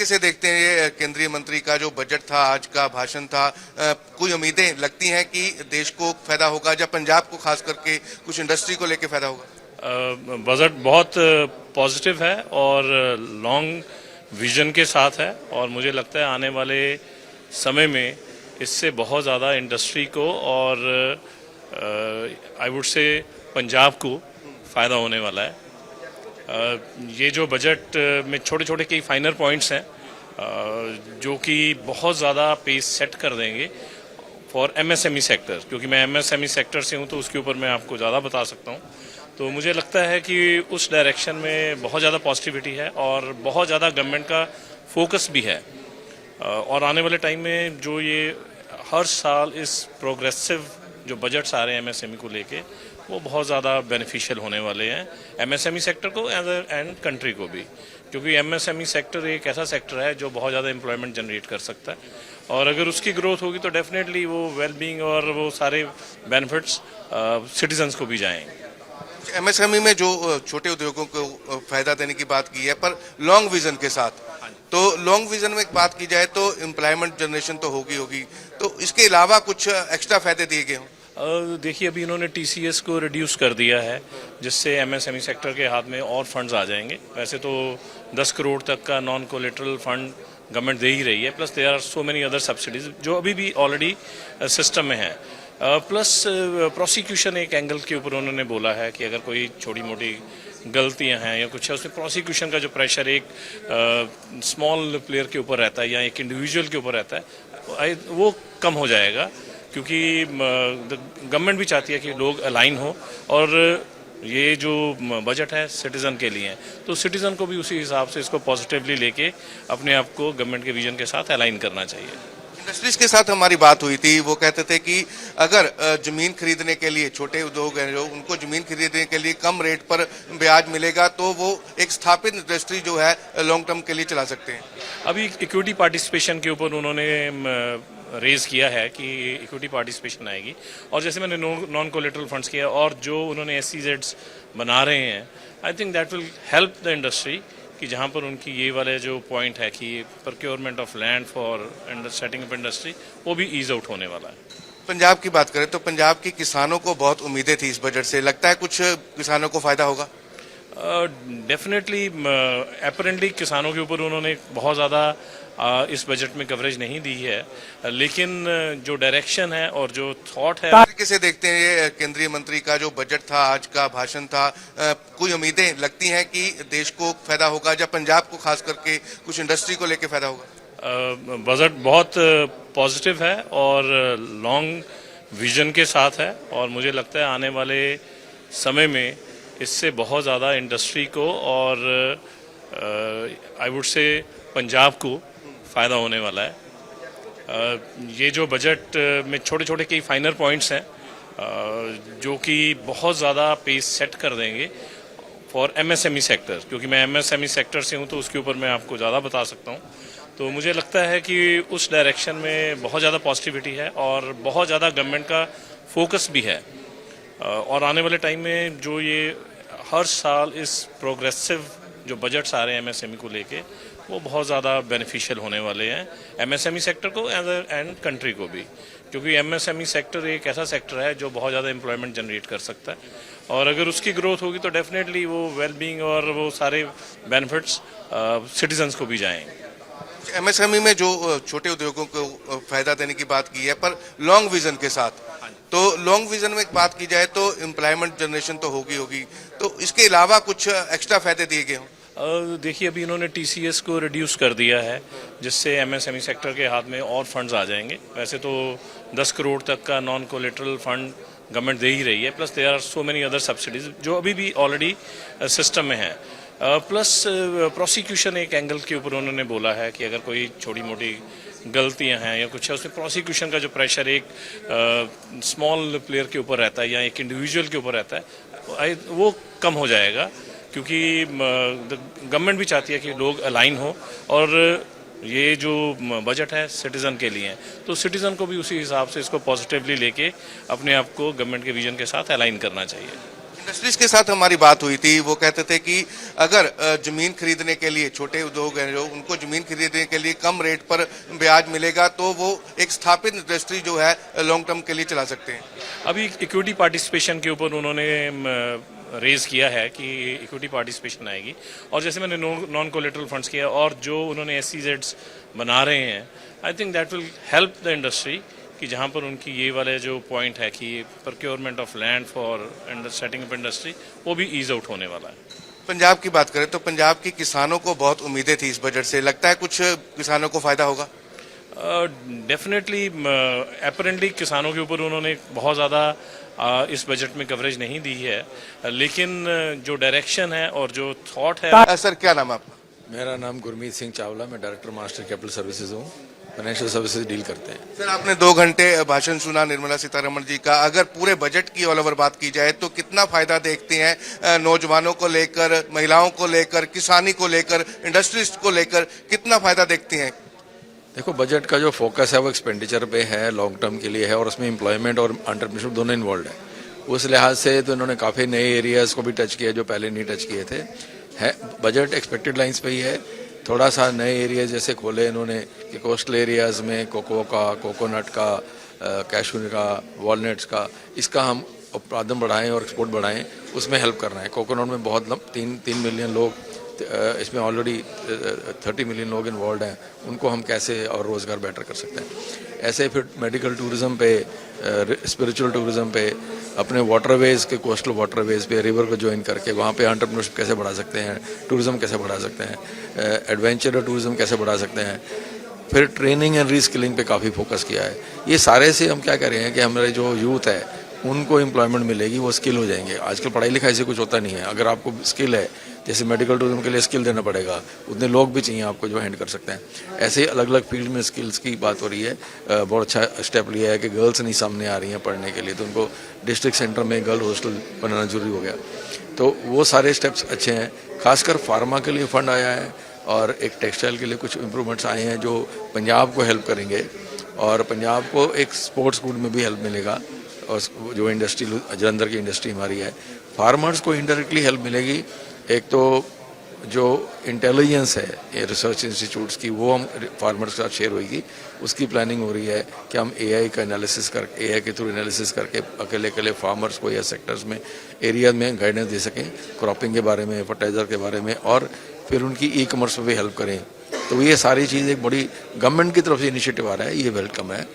तरीके से देखते हैं ये केंद्रीय मंत्री का जो बजट था, आज का भाषण था, कोई उम्मीदें लगती हैं कि देश को फायदा होगा या पंजाब को खास करके कुछ इंडस्ट्री को लेके फायदा होगा? बजट बहुत पॉजिटिव है और लॉन्ग विजन के साथ है और मुझे लगता है आने वाले समय में इससे बहुत ज़्यादा इंडस्ट्री को और आई वुड से पंजाब को फ़ायदा होने वाला है। ये जो बजट में छोटे छोटे कई फाइनर पॉइंट्स हैं जो कि बहुत ज़्यादा पेस सेट कर देंगे फॉर एमएसएमई सेक्टर, क्योंकि मैं एमएसएमई सेक्टर से हूँ तो उसके ऊपर मैं आपको ज़्यादा बता सकता हूँ। तो मुझे लगता है कि उस डायरेक्शन में बहुत ज़्यादा पॉजिटिविटी है और बहुत ज़्यादा गवर्नमेंट का फोकस भी है और आने वाले टाइम में जो ये हर साल इस प्रोग्रेसिव जो बजट्स आ रहे हैं एमएसएमई को लेके वो बहुत ज़्यादा बेनिफिशियल होने वाले हैं एमएसएमई सेक्टर को एंड कंट्री को भी, क्योंकि एमएसएमई सेक्टर एक ऐसा सेक्टर है जो बहुत ज़्यादा एम्प्लॉयमेंट जनरेट कर सकता है और अगर उसकी ग्रोथ होगी तो डेफिनेटली वो वेलबींग और वो सारे बेनिफिट्स सिटीजन्स को भी जाएंगे। एमएसएमई में जो छोटे उद्योगों को फायदा देने की बात की है, पर लॉन्ग विजन के साथ, तो लॉन्ग विजन में बात की जाए तो एम्प्लॉयमेंट जनरेशन तो होगी, तो इसके अलावा कुछ एक्स्ट्रा फायदे दिए गए हों? देखिए, अभी इन्होंने टीसीएस को रिड्यूस कर दिया है जिससे एमएसएमई सेक्टर के हाथ में और फंड्स आ जाएंगे। वैसे तो 10 करोड़ तक का नॉन कोलेटरल फंड गवर्नमेंट दे ही रही है, plus there are so many other subsidies जो अभी भी ऑलरेडी सिस्टम में है। प्लस प्रोसिक्यूशन एक एंगल के ऊपर उन्होंने बोला है कि अगर कोई छोटी मोटी गलतियां हैं या कुछ है उसमें प्रोसिक्यूशन का जो प्रेशर एक स्मॉल प्लेयर के ऊपर रहता है या एक इंडिविजुअल के ऊपर रहता है वो कम हो जाएगा, क्योंकि गवर्नमेंट भी चाहती है कि लोग अलाइन हो और ये जो बजट है सिटीज़न के लिए है तो सिटीज़न को भी उसी हिसाब से इसको पॉजिटिवली लेके अपने आप को गवर्नमेंट के विजन के साथ अलाइन करना चाहिए। इंडस्ट्रीज के साथ हमारी बात हुई थी, वो कहते थे कि अगर जमीन खरीदने के लिए छोटे उद्योग हैं जो उनको जमीन खरीदने के लिए कम रेट पर ब्याज मिलेगा तो वो एक स्थापित इंडस्ट्री जो है लॉन्ग टर्म के लिए चला सकते हैं। अभी इक्विटी पार्टिसिपेशन के ऊपर उन्होंने रेज किया है कि इक्विटी पार्टिसिपेशन आएगी और जैसे मैंने नॉन कोलेटरल फंड्स किया और जो उन्होंने SEZs बना रहे हैं, I think that will help the industry कि जहाँ पर उनकी ये वाले जो पॉइंट है कि procurement of land for setting up industry वो भी ईज आउट होने वाला है। पंजाब की बात करें तो पंजाब के किसानों को बहुत उम्मीदें थी इस बजट से, लगता है कुछ किसानों को फायदा होगा? डेफिनेटली अपरेंटली किसानों के ऊपर उन्होंने बहुत ज़्यादा इस बजट में कवरेज नहीं दी है, लेकिन जो डायरेक्शन है और जो थॉट है तरीके से देखते हैं ये केंद्रीय मंत्री का जो बजट था, आज का भाषण था, कोई उम्मीदें लगती हैं कि देश को फायदा होगा या पंजाब को खास करके कुछ इंडस्ट्री को लेके फायदा होगा? बजट बहुत पॉजिटिव है और लॉन्ग विजन के साथ है और मुझे लगता है आने वाले समय में इससे बहुत ज़्यादा इंडस्ट्री को और आई वुड से पंजाब को फ़ायदा होने वाला है। ये जो बजट में छोटे छोटे कई फाइनर पॉइंट्स हैं जो कि बहुत ज़्यादा पेस सेट कर देंगे फॉर एमएसएमई सेक्टर, क्योंकि मैं एमएसएमई सेक्टर से हूँ तो उसके ऊपर मैं आपको ज़्यादा बता सकता हूँ। तो मुझे लगता है कि उस डायरेक्शन में बहुत ज़्यादा पॉजिटिविटी है और बहुत ज़्यादा गवर्नमेंट का फोकस भी है और आने वाले टाइम में जो ये हर साल इस प्रोग्रेसिव जो बजट्स आ रहे हैं एमएसएमई को लेके वो बहुत ज़्यादा बेनिफिशियल होने वाले हैं एमएसएमई सेक्टर को एंड कंट्री को भी, क्योंकि एमएसएमई सेक्टर एक ऐसा सेक्टर है जो बहुत ज़्यादा एम्प्लॉयमेंट जनरेट कर सकता है और अगर उसकी ग्रोथ होगी तो डेफिनेटली वो वेलबींग और वो सारे बेनिफिट्स सिटीजन्स को भी जाएंगे। एमएसएमई में जो छोटे उद्योगों को फायदा देने की बात की है, पर लॉन्ग विजन के साथ, तो लॉन्ग विजन में बात की जाए तो एम्प्लॉयमेंट जनरेशन तो होगी, तो इसके अलावा कुछ एक्स्ट्रा फायदे दिए गए हों? देखिए, अभी इन्होंने टीसीएस को रिड्यूस कर दिया है जिससे एमएसएमई सेक्टर के हाथ में और फंड्स आ जाएंगे। वैसे तो 10 करोड़ तक का नॉन कोलेटरल फंड गवर्नमेंट दे ही रही है, plus there are so many other subsidies जो अभी भी ऑलरेडी सिस्टम में है। प्लस प्रोसिक्यूशन एक एंगल के ऊपर उन्होंने बोला है कि अगर कोई छोटी मोटी गलतियां हैं या कुछ है उसमें प्रोसिक्यूशन का जो प्रेशर एक स्मॉल प्लेयर के ऊपर रहता है या एक इंडिविजुअल के ऊपर रहता है वो कम हो जाएगा, क्योंकि गवर्नमेंट भी चाहती है कि लोग अलाइन हो और ये जो बजट है सिटीज़न के लिए है तो सिटीज़न को भी उसी हिसाब से इसको पॉजिटिवली लेके अपने आप को गवर्नमेंट के विजन के साथ अलाइन करना चाहिए। इंडस्ट्रीज के साथ हमारी बात हुई थी, वो कहते थे कि अगर जमीन खरीदने के लिए छोटे उद्योग हैं जो उनको जमीन खरीदने के लिए कम रेट पर ब्याज मिलेगा तो वो एक स्थापित इंडस्ट्री जो है लॉन्ग टर्म के लिए चला सकते हैं। अभी इक्विटी पार्टिसिपेशन के ऊपर उन्होंने रेज किया है कि इक्विटी पार्टिसिपेशन आएगी, और जैसे मैंने नॉन कोलेटरल फंड्स किया और जो उन्होंने SEZs बना रहे हैं, I think that will help the industry कि जहाँ पर उनकी ये वाले जो पॉइंट है कि procurement of land for setting up industry, वो भी ईज आउट होने वाला है। पंजाब की बात करें तो पंजाब के किसानों को बहुत उम्मीदें थी इस बजट से, लगता है कुछ किसानों को फायदा होगा? डेफिनेटली अपरेंटली किसानों के ऊपर उन्होंने बहुत ज़्यादा इस बजट में कवरेज नहीं दी है, लेकिन जो डायरेक्शन है और जो थॉट है। सर क्या नाम है आपका? मेरा नाम गुरमीत सिंह चावला, मैं डायरेक्टर मास्टर कैपिटल सर्विसेज हूँ, फाइनेंशियल सर्विसेज डील करते हैं। सर आपने 2 घंटे भाषण सुना निर्मला सीतारमण जी का, अगर पूरे बजट की ऑल ओवर बात की जाए तो कितना फायदा देखते हैं नौजवानों को लेकर, महिलाओं को लेकर, किसानी को लेकर, इंडस्ट्रीज को लेकर, कितना फायदा देखते हैं? देखो, बजट का जो फोकस है वो एक्सपेंडिचर पे है, लॉन्ग टर्म के लिए है, और उसमें एम्प्लॉयमेंट और एंटरप्रेन्योरशिप दोनों इन्वॉल्व है। उस लिहाज से तो इन्होंने काफ़ी नए एरियाज़ को भी टच किया जो पहले नहीं टच किए थे। है बजट एक्सपेक्टेड लाइंस पे ही है, थोड़ा सा नए एरिया जैसे खोले इन्होंने कि कोस्टल एरियाज़ में कोको का, कोकोनट का, कैशू का, वॉलनट्स का, इसका हम उत्पादन बढ़ाएं और एक्सपोर्ट बढ़ाएं, उसमें हेल्प करना है। कोकोनट में बहुत 3 मिलियन लोग, इसमें ऑलरेडी 30 मिलियन लोग इन्वॉल्व हैं, उनको हम कैसे और रोज़गार बेटर कर सकते हैं। ऐसे फिर मेडिकल टूरिज़म पे, स्पिरिचुअल टूरिज़म पे, अपने वाटरवेज़ के, कोस्टल वाटरवेज़ पे, रिवर को ज्वाइन करके वहाँ पे एंटरप्रेन्योरशिप कैसे बढ़ा सकते हैं, टूरिज़म कैसे बढ़ा सकते हैं, एडवेंचर टूरिज़म कैसे बढ़ा सकते हैं। फिर ट्रेनिंग एंड रीस्किलिंग पे काफ़ी फोकस किया है। ये सारे से हम क्या कर रहे हैं कि हमारे जो यूथ है उनको एम्प्लॉयमेंट मिलेगी, वो स्किल हो जाएंगे। आजकल पढ़ाई लिखाई से कुछ होता नहीं है, अगर आपको स्किल है, जैसे मेडिकल टूरिज्म के लिए स्किल देना पड़ेगा, उतने लोग भी चाहिए आपको जो हैंड कर सकते हैं। ऐसे ही अलग अलग फील्ड में स्किल्स की बात हो रही है। बहुत अच्छा स्टेप लिया है कि गर्ल्स नहीं सामने आ रही हैं पढ़ने के लिए, तो उनको डिस्ट्रिक्ट सेंटर में गर्ल हॉस्टल बनाना जरूरी हो गया। तो वो सारे स्टेप्स अच्छे हैं। खासकर फार्मा के लिए फंड आया है और एक टेक्सटाइल के लिए कुछ इम्प्रूवमेंट्स आए हैं जो पंजाब को हेल्प करेंगे, और पंजाब को एक स्पोर्ट्स गुड में भी हेल्प मिलेगा। और जो इंडस्ट्री जलंधर की इंडस्ट्री हमारी है, फार्मर्स को इनडायरेक्टली हेल्प मिलेगी। एक तो जो इंटेलिजेंस है ये रिसर्च इंस्टीट्यूट्स की, वो हम फार्मर्स के साथ शेयर होगी। उसकी प्लानिंग हो रही है कि हम AI का एनालिसिस कर, AI के थ्रू एनालिसिस करके अकेले फार्मर्स को या सेक्टर्स में, एरिया में गाइडेंस दे सकें, क्रॉपिंग के बारे में, फर्टाइजर के बारे में, और फिर उनकी ई-कॉमर्स में भी हेल्प करें। तो ये सारी चीज़ एक बड़ी गवर्नमेंट की तरफ से इनिशिएटिव आ रहा है, ये वेलकम है।